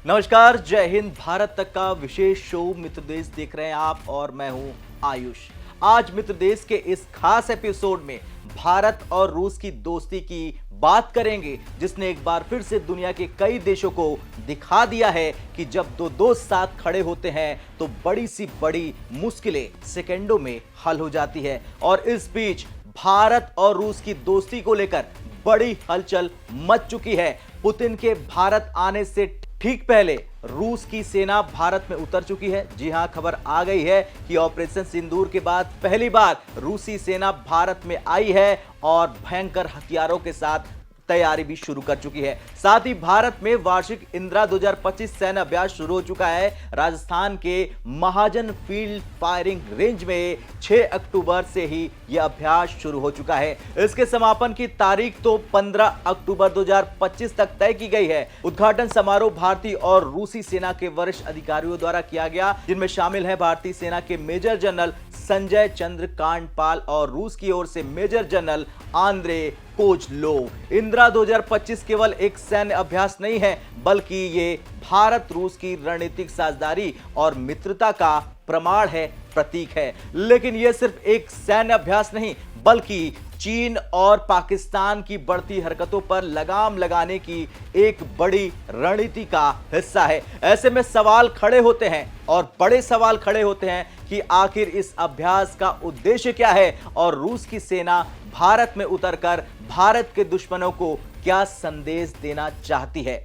नमस्कार, जय हिंद। भारत तक का विशेष शो मित्र देश देख रहे हैं आप और मैं हूं आयुष। आज मित्र देश के इस खास एपिसोड में भारत और रूस की दोस्ती की बात करेंगे, जिसने एक बार फिर से दुनिया के कई देशों को दिखा दिया है कि जब दो दोस्त साथ खड़े होते हैं तो बड़ी सी बड़ी मुश्किलें सेकंडों में हल हो जाती है। और इस बीच भारत और रूस की दोस्ती को लेकर बड़ी हलचल मच चुकी है। पुतिन के भारत आने से ठीक पहले रूस की सेना भारत में उतर चुकी है। जी हां, खबर आ गई है कि ऑपरेशन सिंदूर के बाद पहली बार रूसी सेना भारत में आई है और भयंकर हथियारों के साथ तैयारी भी शुरू कर चुकी है। साथ ही भारत में वार्षिक इंदिरा 2025 सैन्य अभ्यास शुरू हो चुका है। राजस्थान के महाजन फील्ड फायरिंग रेंज में 6 अक्टूबर से ही यह अभ्यास शुरू हो चुका है। इसके समापन की तारीख तो 15 अक्टूबर 2025 तक तय की गई है। उद्घाटन समारोह भारतीय और रूसी सेना के वरिष्ठ अधिकारियों द्वारा किया गया, जिनमें शामिल है भारतीय सेना के मेजर जनरल संजय चंद्र कांडपाल और रूस की ओर से मेजर जनरल आंद्रे कोजलोव। इंदिरा 2025 केवल एक सैन्य अभ्यास नहीं है, बल्कि ये भारत रूस की रणनीतिक साझेदारी और मित्रता का प्रमाण है, प्रतीक है। लेकिन यह सिर्फ एक सैन्य अभ्यास नहीं, बल्कि चीन और पाकिस्तान की बढ़ती हरकतों पर लगाम लगाने की एक बड़ी रणनीति का हिस्सा है। ऐसे में सवाल खड़े होते हैं और बड़े सवाल खड़े होते हैं कि आखिर इस अभ्यास का उद्देश्य क्या है और रूस की सेना भारत में उतरकर भारत के दुश्मनों को क्या संदेश देना चाहती है।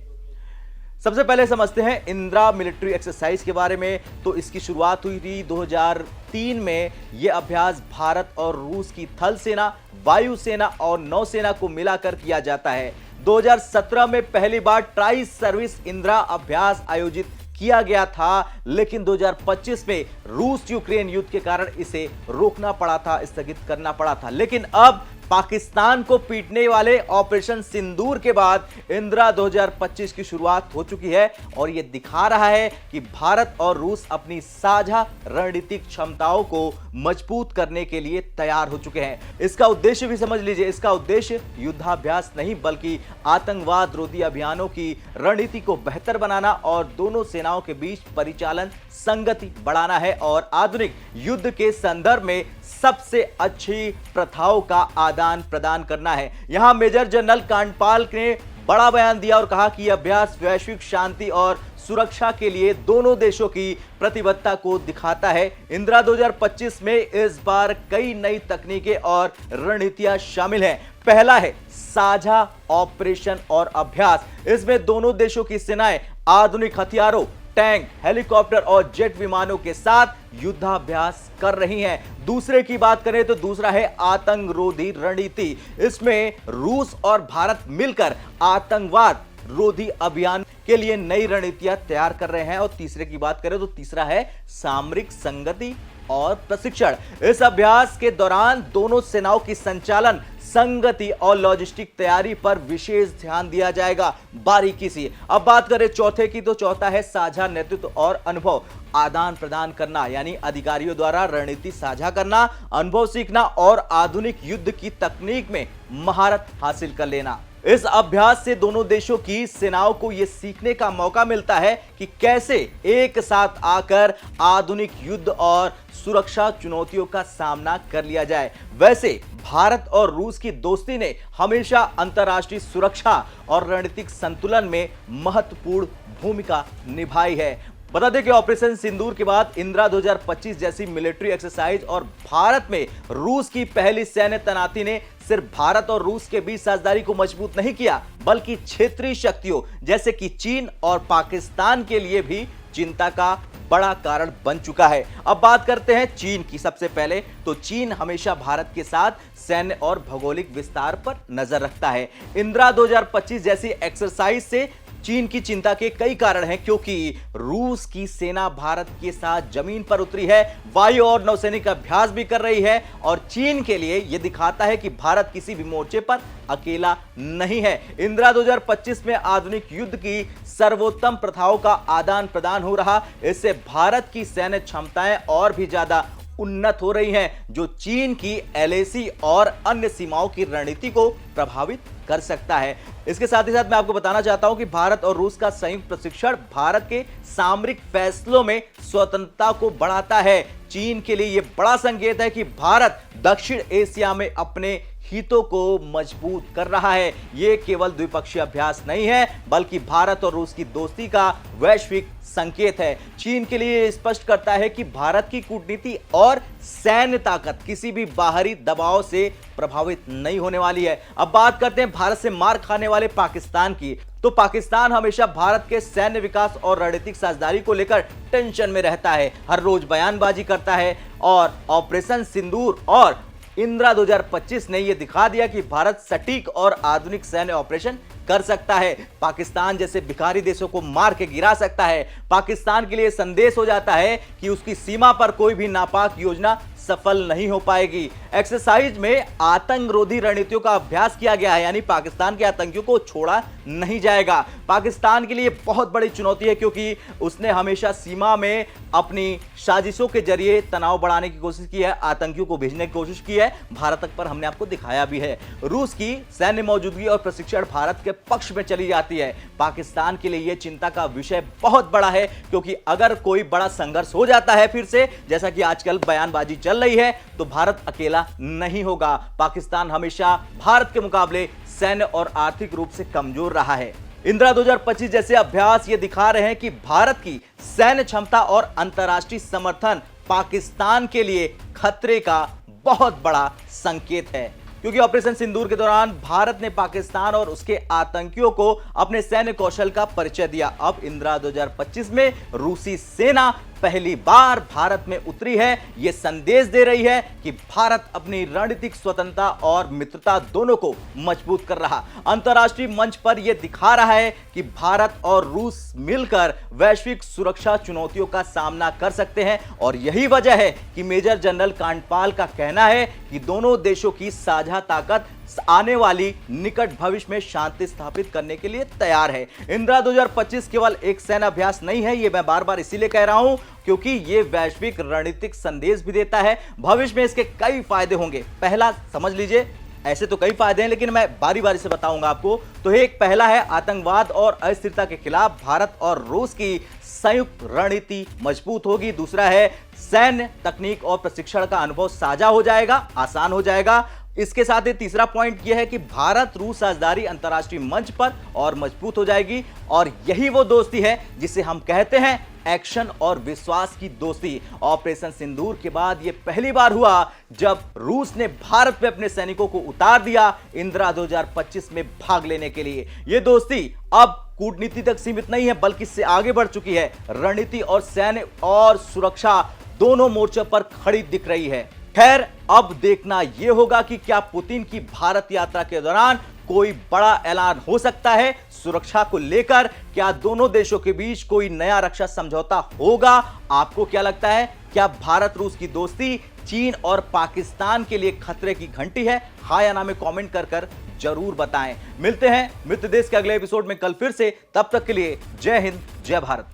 सबसे पहले समझते हैं इंदिरा मिलिट्री एक्सरसाइज के बारे में। तो इसकी शुरुआत हुई थी 2003 में। यह अभ्यास भारत और रूस की थल सेना, वायुसेना और नौसेना को मिलाकर किया जाता है। 2017 में पहली बार ट्राई सर्विस इंदिरा अभ्यास आयोजित किया गया था, लेकिन 2025 में रूस यूक्रेन युद्ध के कारण इसे रोकना पड़ा था, स्थगित करना पड़ा था। लेकिन अब पाकिस्तान को पीटने वाले ऑपरेशन सिंदूर के बाद इंदिरा 2025 की शुरुआत हो चुकी है और यह दिखा रहा है कि भारत और रूस अपनी साझा रणनीतिक क्षमताओं को मजबूत करने के लिए तैयार हो चुके हैं। इसका उद्देश्य भी समझ लीजिए। इसका उद्देश्य युद्धाभ्यास नहीं, बल्कि आतंकवाद रोधी अभियानों की रणनीति को बेहतर बनाना और दोनों सेनाओं के बीच परिचालन संगति बढ़ाना है और आधुनिक युद्ध के संदर्भ में सबसे अच्छी प्रथाओं का आदान प्रदान करना है। यहां मेजर जनरल कांडपाल ने बड़ा बयान दिया और कहा कि यह अभ्यास वैश्विक शांति और सुरक्षा के लिए दोनों देशों की प्रतिबद्धता को दिखाता है। इंदिरा 2025 में इस बार कई नई तकनीकें और रणनीतियां शामिल हैं। पहला है साझा ऑपरेशन और अभ्यास। इसमें दोनों देशों की सेनाएं आधुनिक हथियारों, टैंक, हेलीकॉप्टर और जेट विमानों के साथ युद्धाभ्यास कर रही हैं। दूसरे की बात करें तो दूसरा है आतंकरोधी रणनीति। इसमें रूस और भारत मिलकर आतंकवाद रोधी अभियान के लिए नई रणनीतियां तैयार कर रहे हैं। और तीसरे की बात करें तो तीसरा है सामरिक संगति और प्रशिक्षण। इस अभ्यास के दौरान दोनों सेनाओं की संचालन, संगति और लॉजिस्टिक तैयारी पर विशेष ध्यान दिया जाएगा, बारीकी से। अब बात करें चौथे की तो चौथा है साझा नेतृत्व और अनुभव आदान प्रदान करना, यानी अधिकारियों द्वारा रणनीति साझा करना, अनुभव सीखना और आधुनिक युद्ध की तकनीक में महारत हासिल कर लेना। इस अभ्यास से दोनों देशों की सेनाओं को यह सीखने का मौका मिलता है कि कैसे एक साथ आकर आधुनिक युद्ध और सुरक्षा चुनौतियों का सामना कर लिया जाए। वैसे भारत और रूस की दोस्ती ने हमेशा अंतर्राष्ट्रीय सुरक्षा और रणनीतिक संतुलन में महत्वपूर्ण भूमिका निभाई है। बता दें कि ऑपरेशन सिंदूर के बाद इंदिरा 2025 जैसी मिलिट्री एक्सरसाइज और भारत में रूस की पहली सैन्य तैनाती ने सिर्फ भारत और रूस के बीच साझेदारी को मजबूत नहीं किया, बल्कि क्षेत्रीय शक्तियों जैसे कि चीन और पाकिस्तान के लिए भी चिंता का बड़ा कारण बन चुका है। अब बात करते हैं चीन की। सबसे पहले तो चीन हमेशा भारत के साथ सैन्य और भौगोलिक विस्तार पर नजर रखता है। इंदिरा 2025 जैसी एक्सरसाइज से चीन की चिंता के कई कारण हैं, क्योंकि रूस की सेना भारत के साथ जमीन पर उतरी है, वायु और नौसैनिक अभ्यास भी कर रही है और चीन के लिए यह दिखाता है कि भारत किसी भी मोर्चे पर अकेला नहीं है। इंदिरा 2025 में आधुनिक युद्ध की सर्वोत्तम प्रथाओं का आदान प्रदान हो रहा। इससे भारत की सैन्य क्षमताएं और भी ज्यादा उन्नत हो रही हैं, जो चीन की एलएसी और अन्य सीमाओं की रणनीति को प्रभावित कर सकता है। इसके साथ ही साथ मैं आपको बताना चाहता हूं कि भारत और रूस का संयुक्त प्रशिक्षण भारत के सामरिक फैसलों में स्वतंत्रता को बढ़ाता है। चीन के लिए यह बड़ा संकेत है कि भारत दक्षिण एशिया में अपने हितों को मजबूत कर रहा है। यह केवल द्विपक्षीय अभ्यास नहीं है, बल्कि भारत और रूस की दोस्ती का वैश्विक संकेत है। चीन के लिए स्पष्ट करता है कि भारत की कूटनीति और सैन्य ताकत किसी भी बाहरी दबाव से प्रभावित नहीं होने वाली है। अब बात करते हैं भारत से मार खाने वाले पाकिस्तान की। तो पाकिस्तान हमेशा भारत के सैन्य विकास और रणनीतिक साझेदारी को लेकर टेंशन में रहता है, हर रोज बयानबाजी करता है और ऑपरेशन सिंदूर और इंदिरा 2025 ने यह दिखा दिया कि भारत सटीक और आधुनिक सैन्य ऑपरेशन कर सकता है, पाकिस्तान जैसे भिखारी देशों को मार के गिरा सकता है। पाकिस्तान के लिए संदेश हो जाता है कि उसकी सीमा पर कोई भी नापाक योजना सफल नहीं हो पाएगी। एक्सरसाइज में आतंकरोधी रणनीतियों का अभ्यास किया गया है, यानी पाकिस्तान के आतंकियों को छोड़ा नहीं जाएगा। पाकिस्तान के लिए बहुत बड़ी चुनौती है, क्योंकि उसने हमेशा सीमा में अपनी साजिशों के जरिए तनाव बढ़ाने की कोशिश की है, आतंकियों को भेजने की कोशिश की है। भारत तक पर हमने आपको दिखाया भी है। रूस की सैन्य मौजूदगी और प्रशिक्षण भारत के पक्ष में चली जाती है। पाकिस्तान के लिए यह चिंता का विषय बहुत बड़ा है, क्योंकि अगर कोई बड़ा संघर्ष हो जाता है फिर से, जैसा कि आजकल बयानबाजी चल रही है, तो भारत अकेला नहीं होगा। पाकिस्तान हमेशा भारत के मुकाबले सैन्य और आर्थिक रूप से कमजोर रहा है। इंदिरा 2025 जैसे अभ्यास ये दिखा रहे हैं कि भारत की सैन्य क्षमता और अंतर्राष्ट्रीय समर्थन पाकिस्तान के लिए खतरे का बहुत बड़ा संकेत है, क्योंकि ऑपरेशन सिंदूर के दौरान भारत ने पाकिस्तान और उसके आतंकियों को अपने सैन्य कौशल का परिचय दिया। अब इंदिरा 2025 में रूसी सेना पहली बार भारत में उतरी है। यह संदेश दे रही है कि भारत अपनी रणनीतिक स्वतंत्रता और मित्रता दोनों को मजबूत कर रहा। अंतर्राष्ट्रीय मंच पर यह दिखा रहा है कि भारत और रूस मिलकर वैश्विक सुरक्षा चुनौतियों का सामना कर सकते हैं, और यही वजह है कि मेजर जनरल कांडपाल का कहना है कि दोनों देशों की साझा ताकत आने वाली निकट भविष्य में शांति स्थापित करने के लिए तैयार है। इंदिरा 2025 केवल एक सैन्य अभ्यास नहीं है, यह मैं बार बार इसीलिए कह रहा हूं क्योंकि यह वैश्विक रणनीतिक संदेश भी देता है। भविष्य में इसके कई फायदे होंगे। पहला समझ लीजिए, ऐसे तो कई फायदे हैं, लेकिन मैं बारी बारी से बताऊंगा आपको। तो एक पहला है, आतंकवाद और अस्थिरता के खिलाफ भारत और रूस की संयुक्त रणनीति मजबूत होगी। दूसरा है, सैन्य तकनीक और प्रशिक्षण का अनुभव साझा हो जाएगा, आसान हो जाएगा। इसके साथ ही तीसरा पॉइंट यह है कि भारत रूस साझेदारी अंतर्राष्ट्रीय मंच पर और मजबूत हो जाएगी, और यही वो दोस्ती है जिसे हम कहते हैं एक्शन और विश्वास की दोस्ती। ऑपरेशन सिंदूर के बाद यह पहली बार हुआ जब रूस ने भारत पे अपने सैनिकों को उतार दिया इंदिरा 2025 में भाग लेने के लिए। यह दोस्ती अब कूटनीति तक सीमित नहीं है, बल्कि इससे आगे बढ़ चुकी है। रणनीति और सैन्य और सुरक्षा दोनों मोर्चों पर खड़ी दिख रही है। खैर, अब देखना यह होगा कि क्या पुतिन की भारत यात्रा के दौरान कोई बड़ा ऐलान हो सकता है सुरक्षा को लेकर। क्या दोनों देशों के बीच कोई नया रक्षा समझौता होगा? आपको क्या लगता है? क्या भारत रूस की दोस्ती चीन और पाकिस्तान के लिए खतरे की घंटी है? हाँ या ना में कमेंट कर जरूर बताएं। मिलते हैं मित्र देश के अगले एपिसोड में कल फिर से। तब तक के लिए जय हिंद, जय भारत।